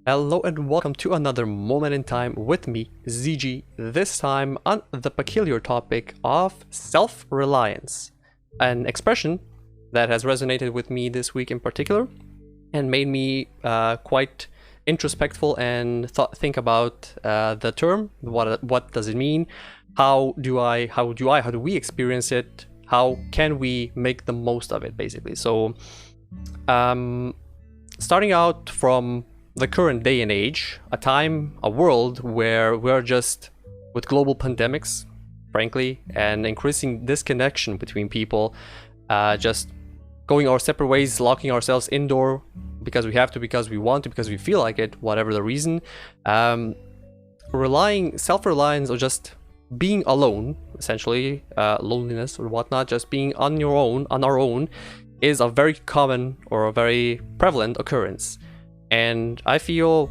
Hello and welcome to another moment in time with me, ZG, this time on the peculiar topic of self-reliance, an expression that has resonated with me this week in particular and made me quite introspectful and think about the term. What does it mean? How do we experience it? How can we make the most of it, basically? So starting out from the current day and age, a world where we're just with global pandemics, frankly, and increasing disconnection between people, just going our separate ways, locking ourselves indoor because we have to, because we want to, because we feel like it, whatever the reason. Self-reliance, or just being alone, essentially, loneliness or whatnot, just being on our own, is a very common or a very prevalent occurrence. And I feel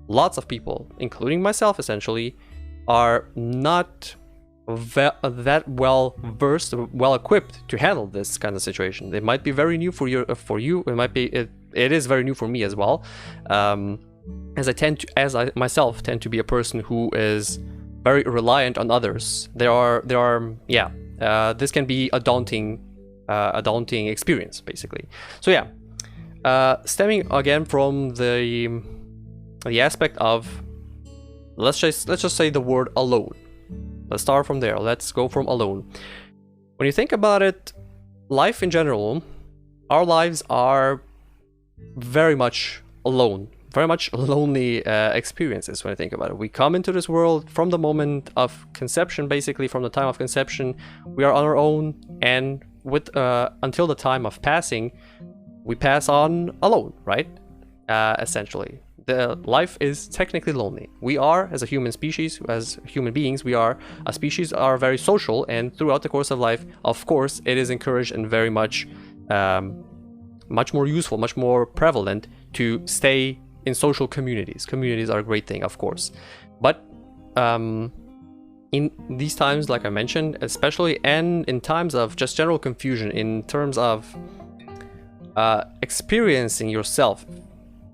lots of people, including myself essentially, are not that well versed or well equipped to handle this kind of situation. It might be very new for you. It is very new for me as well. As I myself tend to be a person who is very reliant on others. This can be a daunting experience, basically. So yeah. Stemming again from the aspect of, let's just say the word alone. Let's start from there. Let's go from alone. When you think about it, life in general, our lives are very much alone, very much lonely experiences. When I think about it, we come into this world from the moment of conception, basically from the time of conception, we are on our own, and until the time of passing, we pass on alone, right? Essentially, the life is technically lonely. We are, as a human species, as human beings, are very social, and throughout the course of life, of course, it is encouraged and very much, much more useful, much more prevalent to stay in social communities. Communities are a great thing, of course, but in these times, like I mentioned, especially, and in times of just general confusion, in terms of experiencing yourself,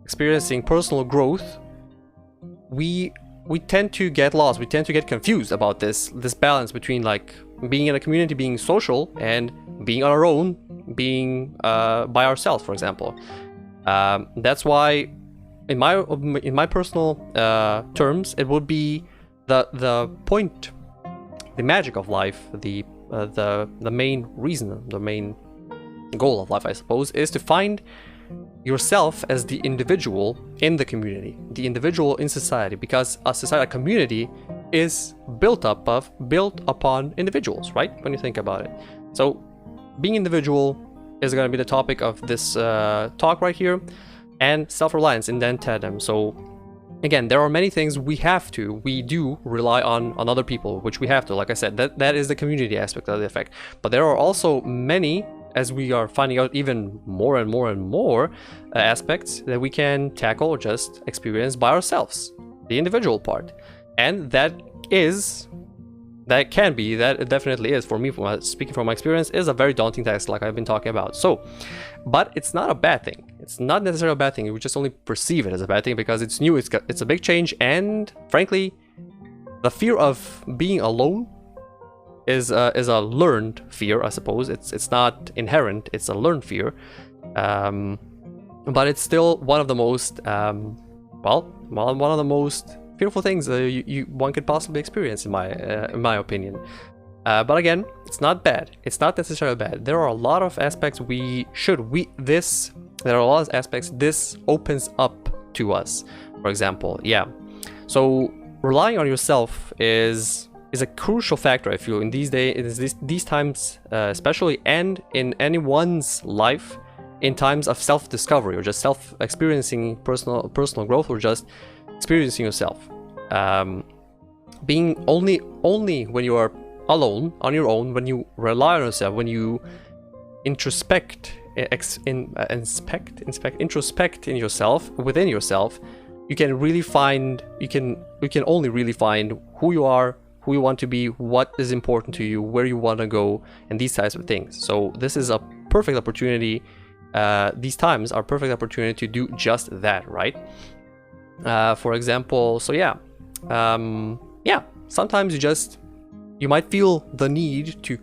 experiencing personal growth, we tend to get lost. We tend to get confused about this balance between, like, being in a community, being social, and being on our own, being by ourselves, for example. That's why, in my personal terms, it would be the point, the magic of life, the main reason, the main goal of life, I suppose, is to find yourself as the individual in the community, the individual in society, because a community is built upon individuals, right? When you think about it. So being individual is going to be the topic of this talk right here, and self-reliance in then tandem. So again, there are many things we do rely on other people, which we have to, like I said, that is the community aspect of the effect. But there are also many, as we are finding out even more and more aspects that we can tackle or just experience by ourselves, the individual part. And that definitely is, for me, speaking from my experience, is a very daunting task, like I've been talking about. So, but it's not a bad thing. It's not necessarily a bad thing. We just only perceive it as a bad thing because it's new, it's a big change, and frankly, the fear of being alone is a learned fear, I suppose. It's not inherent, it's a learned fear, but it's still one of the most one of the most fearful things one could possibly experience, in my opinion. But again, it's not bad. It's not necessarily bad. There are a lot of aspects this opens up to us. For example, so relying on yourself is a crucial factor, I feel, in these times, especially, and in anyone's life, in times of self-discovery or just experiencing personal growth, or just experiencing yourself. Being only when you are alone, on your own, when you rely on yourself, when you introspect in yourself, within yourself, you can only really find who you are, who you want to be, what is important to you, where you want to go, and these types of things. So this is a perfect opportunity these times are perfect opportunity to do just that, right? For example, so yeah, sometimes you might feel the need to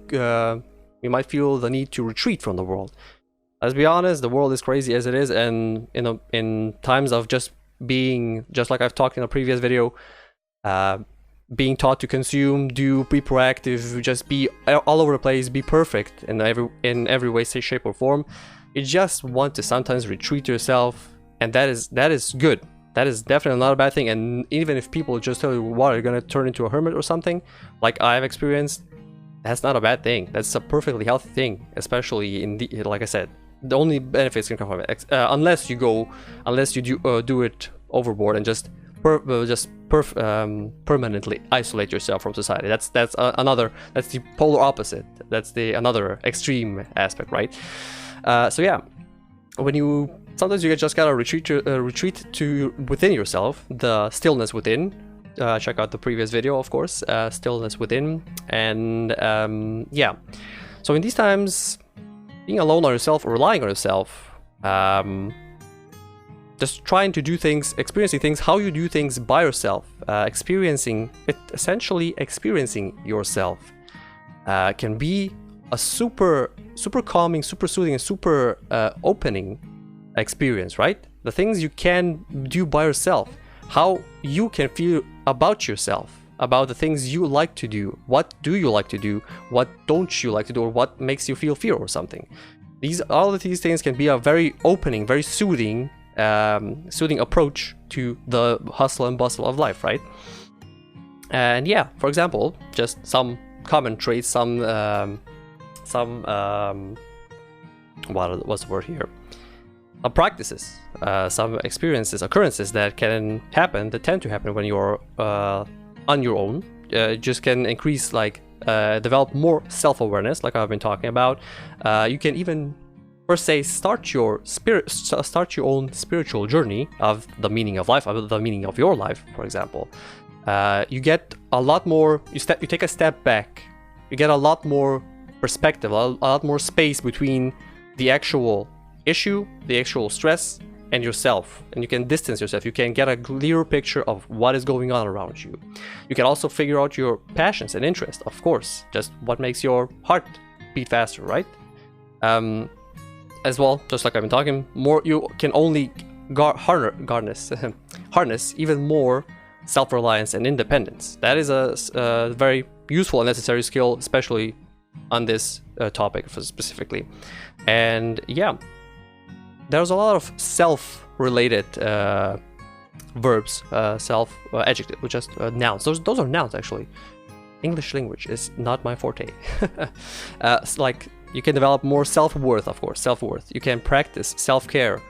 retreat from the world. Let's be honest, the world is crazy as it is, and in times of just being, just like I've talked in a previous video, being taught to consume, be proactive, just be all over the place, be perfect in every way, shape, or form. You just want to sometimes retreat yourself, and that is good. That is definitely not a bad thing. And even if people just tell you, "What, you're gonna turn into a hermit or something," like I've experienced, that's not a bad thing. That's a perfectly healthy thing, especially like I said, the only benefits can come from it, unless you do it overboard and just permanently isolate yourself from society. That's the polar opposite. That's another extreme aspect, right? So yeah, sometimes you just gotta retreat to within yourself, the stillness within. Check out the previous video, of course, stillness within. And yeah, so in these times, being alone on yourself or relying on yourself, just trying to do things, experiencing things, how you do things by yourself, essentially experiencing yourself, can be a super calming, super soothing, and super opening experience, right? The things you can do by yourself, how you can feel about yourself, about the things you like to do. What do you like to do? What don't you like to do? Or what makes you feel fear or something? All of these things can be a very opening, very soothing approach to the hustle and bustle of life, right? And yeah, for example, just some common traits, what's the word here? Practices, some occurrences that tend to happen when you're on your own. Just can increase, develop more self-awareness, like I've been talking about. You can even, per se, start your own spiritual journey of the meaning of life, of the meaning of your life, for example. You get a lot more, you take a step back, you get a lot more perspective, a lot more space between the actual issue, the actual stress, and yourself, and you can distance yourself. You can get a clearer picture of what is going on around you. You can also figure out your passions and interests, of course, just what makes your heart beat faster, right? As well, just like I've been talking, more you can only harness even more self-reliance and independence. That is a very useful and necessary skill, especially on this topic specifically. And yeah, there's a lot of self-related verbs, adjective, which just nouns. Those are nouns, actually. English language is not my forte. Like, you can develop more self-worth, of course, self-worth. You can practice self-care,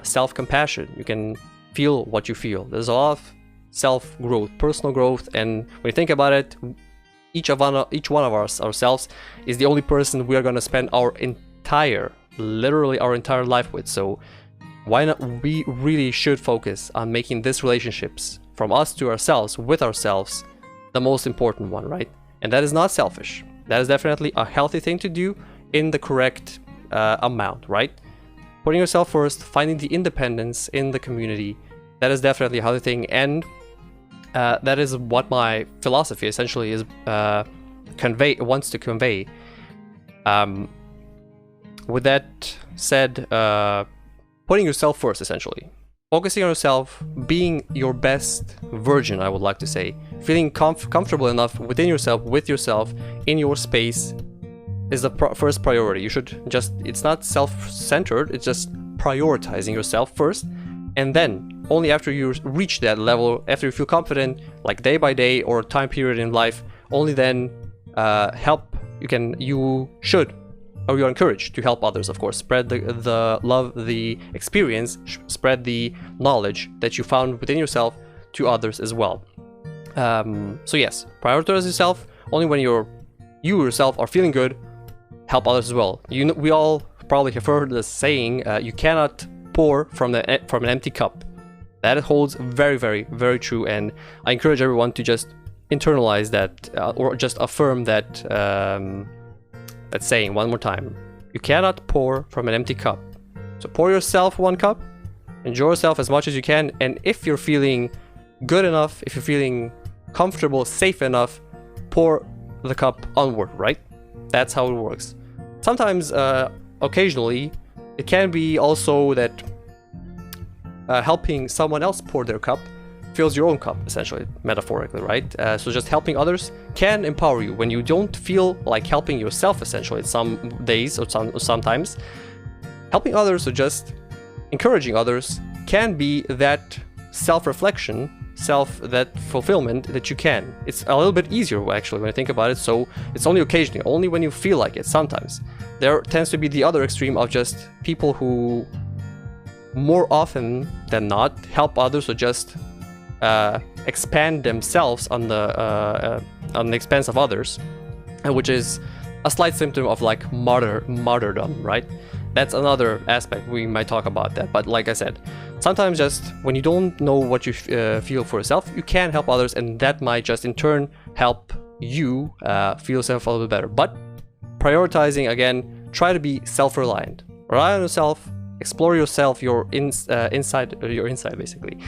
self-compassion. You can feel what you feel. There's a lot of self-growth, personal growth, and when you think about it, each one of ourselves is the only person we are going to spend literally our entire life with. So why not? We really should focus on making these relationships from us to ourselves, with ourselves, the most important one, right? And that is not selfish. That is definitely a healthy thing to do in the correct amount, right? Putting yourself first, finding the independence in the community, that is definitely a healthy thing. And that is what my philosophy essentially is wants to convey. With that said, putting yourself first, essentially. Focusing on yourself, being your best version, I would like to say. Feeling comfortable enough within yourself, with yourself, in your space, is the first priority. You should it's not self-centered, it's just prioritizing yourself first. And then, only after you reach that level, after you feel confident, like day by day or time period in life, only then you're encouraged to help others, of course. Spread the love, the experience, spread the knowledge that you found within yourself to others as well. So yes, prioritize yourself. Only when you yourself are feeling good, help others as well. We all probably have heard the saying, you cannot pour from an empty cup. That holds very, very, very true, and I encourage everyone to just internalize that, or just affirm that saying one more time. You cannot pour from an empty cup. So pour yourself one cup, enjoy yourself as much as you can, and if you're feeling good enough, if you're feeling comfortable, safe enough, pour the cup onward, right? That's how it works. Sometimes, occasionally, it can be also that helping someone else pour their cup fills your own cup, essentially, metaphorically, right? So just helping others can empower you when you don't feel like helping yourself, essentially, some days or sometimes. Helping others or just encouraging others can be that self-reflection, that fulfillment that you can. It's a little bit easier, actually, when I think about it, so it's only occasionally, only when you feel like it sometimes. There tends to be the other extreme of just people who more often than not help others or just expand themselves on the expense of others, which is a slight symptom of like martyrdom, right? That's another aspect. We might talk about that, but like I said, sometimes just when you don't know what you feel for yourself, you can help others, and that might just in turn help you feel yourself a little bit better. But prioritizing, again, try to be self-reliant. Rely on yourself. Explore yourself, your inside basically,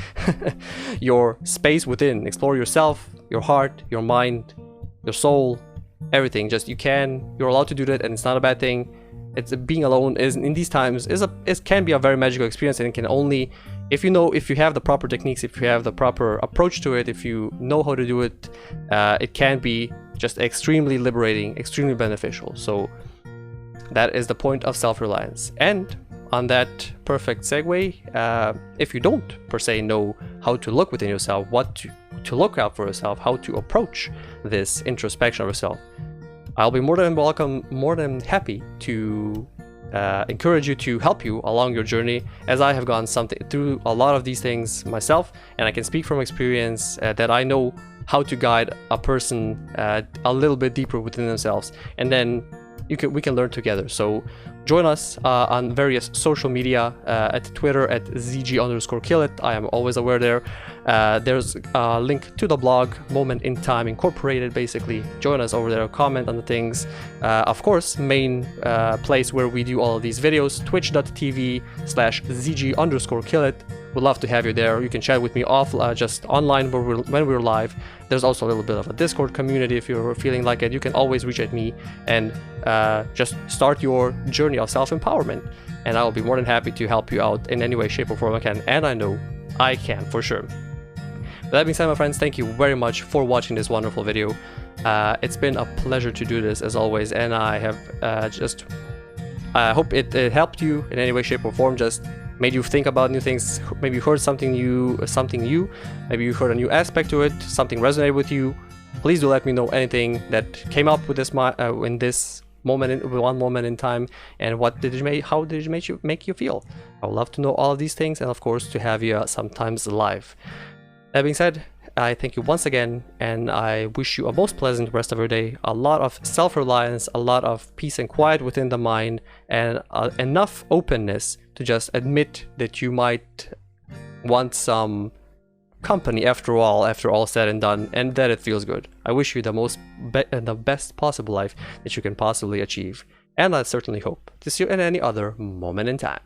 your space within. Explore yourself, your heart, your mind, your soul, everything. Just you're allowed to do that, and it's not a bad thing. It's being alone is in these times it can be a very magical experience, and it can only if you have the proper techniques, if you have the proper approach to it, if you know how to do it, it can be just extremely liberating, extremely beneficial. So that is the point of self-reliance. And on that perfect segue, if you don't per se know how to look within yourself, what to look out for yourself, how to approach this introspection of yourself, I'll be more than happy to encourage you, to help you along your journey, as I have gone through a lot of these things myself, and I can speak from experience that I know how to guide a person a little bit deeper within themselves, and then we can learn together. So join us on various social media, at Twitter at ZG_killit. I am always aware there. There's a link to the blog, Moment in Time Incorporated, basically. Join us over there, comment on the things. Of course, main place where we do all of these videos, twitch.tv/ZG_killit. Would love to have you there. You can chat with me just online when we're live. There's also a little bit of a Discord community if you're feeling like it. You can always reach at me and just start your journey of self-empowerment, and I will be more than happy to help you out in any way, shape, or form I can, and I know I can for sure. With that being said, my friends, thank you very much for watching this wonderful video. It's been a pleasure to do this as always, and I have I hope it helped you in any way, shape, or form. Just made you think about new things. Maybe you heard something new. Maybe you heard a new aspect to it. Something resonated with you. Please do let me know anything that came up with this in this one moment in time, and how did it make you feel? I would love to know all of these things, and of course to have you sometimes live. That being said, I thank you once again, and I wish you a most pleasant rest of your day, a lot of self-reliance, a lot of peace and quiet within the mind, and enough openness to just admit that you might want some company after all said and done, and that it feels good. I wish you the best possible life that you can possibly achieve, and I certainly hope to see you in any other moment in time.